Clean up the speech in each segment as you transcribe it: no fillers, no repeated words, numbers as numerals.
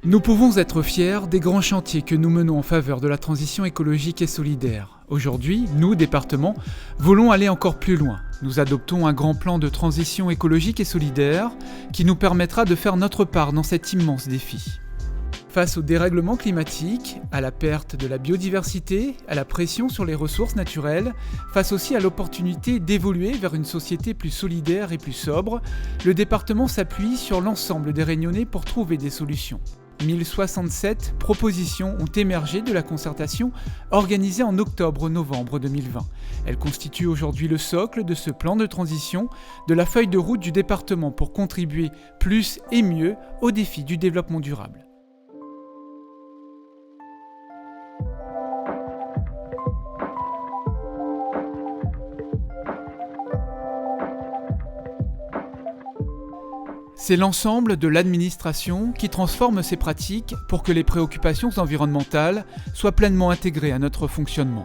Nous pouvons être fiers des grands chantiers que nous menons en faveur de la transition écologique et solidaire. Aujourd'hui, nous, département, voulons aller encore plus loin. Nous adoptons un grand plan de transition écologique et solidaire qui nous permettra de faire notre part dans cet immense défi. Face au dérèglement climatique, à la perte de la biodiversité, à la pression sur les ressources naturelles, face aussi à l'opportunité d'évoluer vers une société plus solidaire et plus sobre, le département s'appuie sur l'ensemble des Réunionnais pour trouver des solutions. 1067 propositions ont émergé de la concertation organisée en octobre-novembre 2020. Elles constituent aujourd'hui le socle de ce plan de transition, de la feuille de route du département pour contribuer plus et mieux aux défis du développement durable. C'est l'ensemble de l'administration qui transforme ces pratiques pour que les préoccupations environnementales soient pleinement intégrées à notre fonctionnement.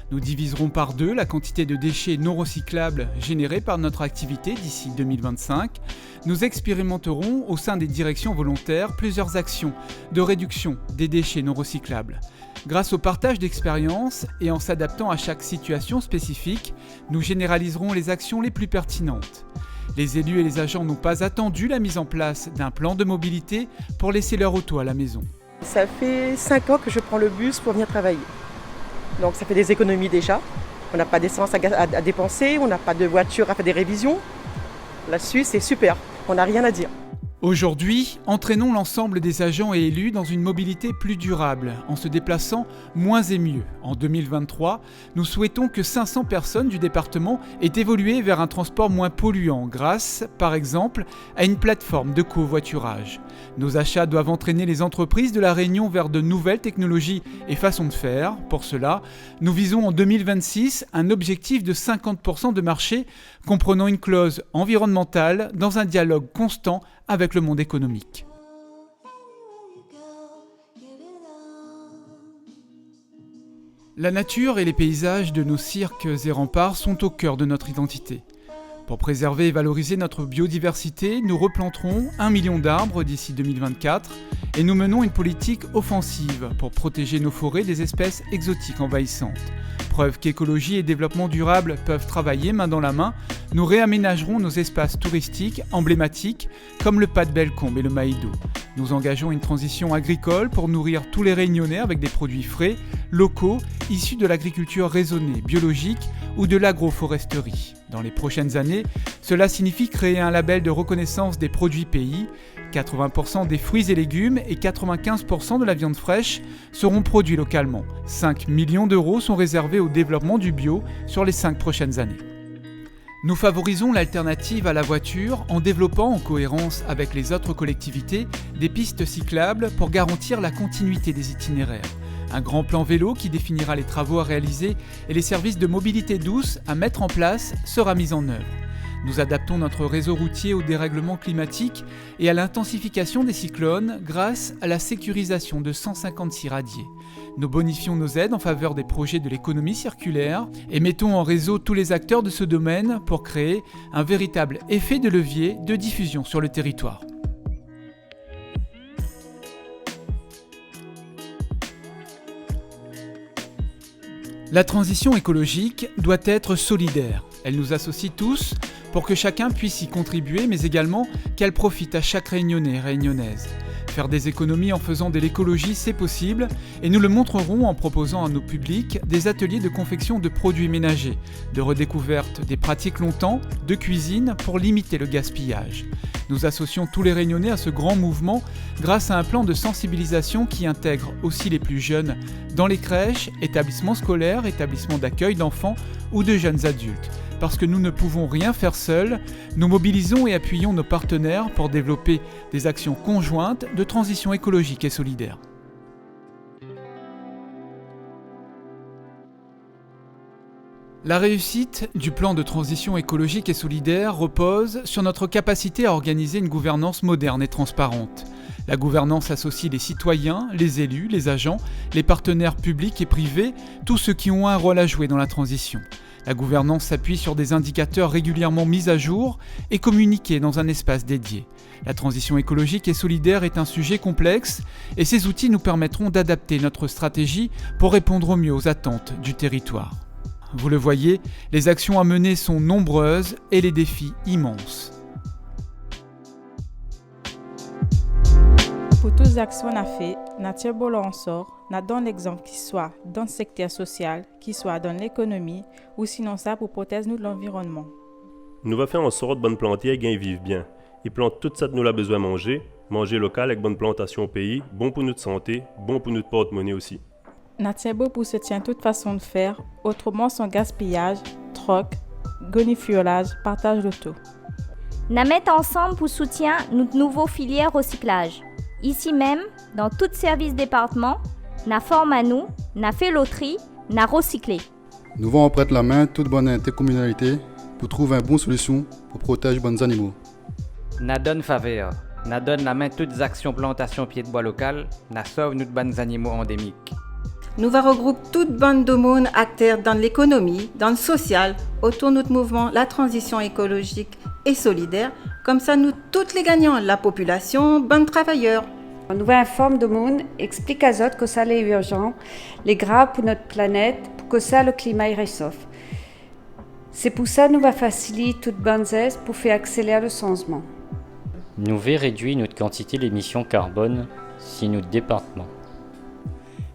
Nous diviserons par 2 la quantité de déchets non recyclables générés par notre activité d'ici 2025. Nous expérimenterons au sein des directions volontaires plusieurs actions de réduction des déchets non recyclables. Grâce au partage d'expériences et en s'adaptant à chaque situation spécifique, nous généraliserons les actions les plus pertinentes. Les élus et les agents n'ont pas attendu la mise en place d'un plan de mobilité pour laisser leur auto à la maison. Ça fait 5 ans que je prends le bus pour venir travailler. Donc ça fait des économies déjà. On n'a pas d'essence à dépenser, on n'a pas de voiture à faire des révisions. Là-dessus, c'est super, on n'a rien à dire. Aujourd'hui, entraînons l'ensemble des agents et élus dans une mobilité plus durable, en se déplaçant moins et mieux. En 2023, nous souhaitons que 500 personnes du département aient évolué vers un transport moins polluant grâce, par exemple, à une plateforme de covoiturage. Nos achats doivent entraîner les entreprises de La Réunion vers de nouvelles technologies et façons de faire. Pour cela, nous visons en 2026 un objectif de 50% de marché comprenant une clause environnementale dans un dialogue constant avec le monde économique. La nature et les paysages de nos cirques et remparts sont au cœur de notre identité. Pour préserver et valoriser notre biodiversité, nous replanterons 1 million d'arbres d'ici 2024 et nous menons une politique offensive pour protéger nos forêts des espèces exotiques envahissantes. Preuve qu'écologie et développement durable peuvent travailler main dans la main, nous réaménagerons nos espaces touristiques emblématiques comme le Pas de Bellecombe et le Maïdo. Nous engageons une transition agricole pour nourrir tous les Réunionnais avec des produits frais, locaux, issus de l'agriculture raisonnée, biologique ou de l'agroforesterie. Dans les prochaines années, cela signifie créer un label de reconnaissance des produits pays. 80% des fruits et légumes et 95% de la viande fraîche seront produits localement. 5 millions d'euros sont réservés au développement du bio sur les 5 prochaines années. Nous favorisons l'alternative à la voiture en développant en cohérence avec les autres collectivités des pistes cyclables pour garantir la continuité des itinéraires. Un grand plan vélo qui définira les travaux à réaliser et les services de mobilité douce à mettre en place sera mis en œuvre. Nous adaptons notre réseau routier au dérèglement climatique et à l'intensification des cyclones grâce à la sécurisation de 156 radiers. Nous bonifions nos aides en faveur des projets de l'économie circulaire et mettons en réseau tous les acteurs de ce domaine pour créer un véritable effet de levier de diffusion sur le territoire. La transition écologique doit être solidaire. Elle nous associe tous pour que chacun puisse y contribuer, mais également qu'elle profite à chaque Réunionnais et Réunionnaise. Faire des économies en faisant de l'écologie, c'est possible, et nous le montrerons en proposant à nos publics des ateliers de confection de produits ménagers, de redécouverte des pratiques longtemps, de cuisine pour limiter le gaspillage. Nous associons tous les Réunionnais à ce grand mouvement grâce à un plan de sensibilisation qui intègre aussi les plus jeunes dans les crèches, établissements scolaires, établissements d'accueil d'enfants ou de jeunes adultes. Parce que nous ne pouvons rien faire seuls, nous mobilisons et appuyons nos partenaires pour développer des actions conjointes de transition écologique et solidaire. La réussite du plan de transition écologique et solidaire repose sur notre capacité à organiser une gouvernance moderne et transparente. La gouvernance associe les citoyens, les élus, les agents, les partenaires publics et privés, tous ceux qui ont un rôle à jouer dans la transition. La gouvernance s'appuie sur des indicateurs régulièrement mis à jour et communiqués dans un espace dédié. La transition écologique et solidaire est un sujet complexe et ces outils nous permettront d'adapter notre stratégie pour répondre au mieux aux attentes du territoire. Vous le voyez, les actions à mener sont nombreuses et les défis immenses. Pour toutes les actions qu'on a fait, nous tirons en sort, nous donnons l'exemple qui soit dans le secteur social, qui soit dans l'économie, ou sinon ça pour protéger nous de l'environnement. Nous va faire en sorte de bonnes plantiers et vivre bien. Ils plantent tout ça que nous avons besoin de manger local avec bonne plantation au pays, bon pour notre santé, bon pour notre porte-monnaie aussi. Nous tirons pour se tenir toute façon de faire, autrement sans gaspillage, troc, goniflage, partage de tout. Nous mettons ensemble pour soutenir notre nouveau filière recyclage. Ici même, dans tout service département, nous formons à nous, nous fait loterie, nous recyclé. Nous allons prêter la main à toute bonne intercommunalité pour trouver une bonne solution pour protéger les bons animaux. Nous donne faveur, nous donne la main toutes les actions plantation pied de bois local, nous sauve nos bons animaux endémiques. Nous va regrouper toute bande de monde acteurs dans l'économie, dans le social, autour de notre mouvement La Transition écologique et solidaire. Comme ça, nous, toutes les gagnants, la population, bonnes travailleurs. Nous va informer de monde, explique à autres que ça est urgent, les grave pour notre planète, pour que ça le climat y réchauffe. C'est pour ça que nous va faciliter toute bonne aide pour faire accélérer le changement. Nous va réduire notre quantité d'émissions carbone si notre département.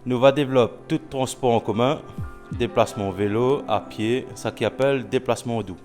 Nous va développer tout transport en commun, déplacement vélo, à pied, ça qui appelle déplacement doux.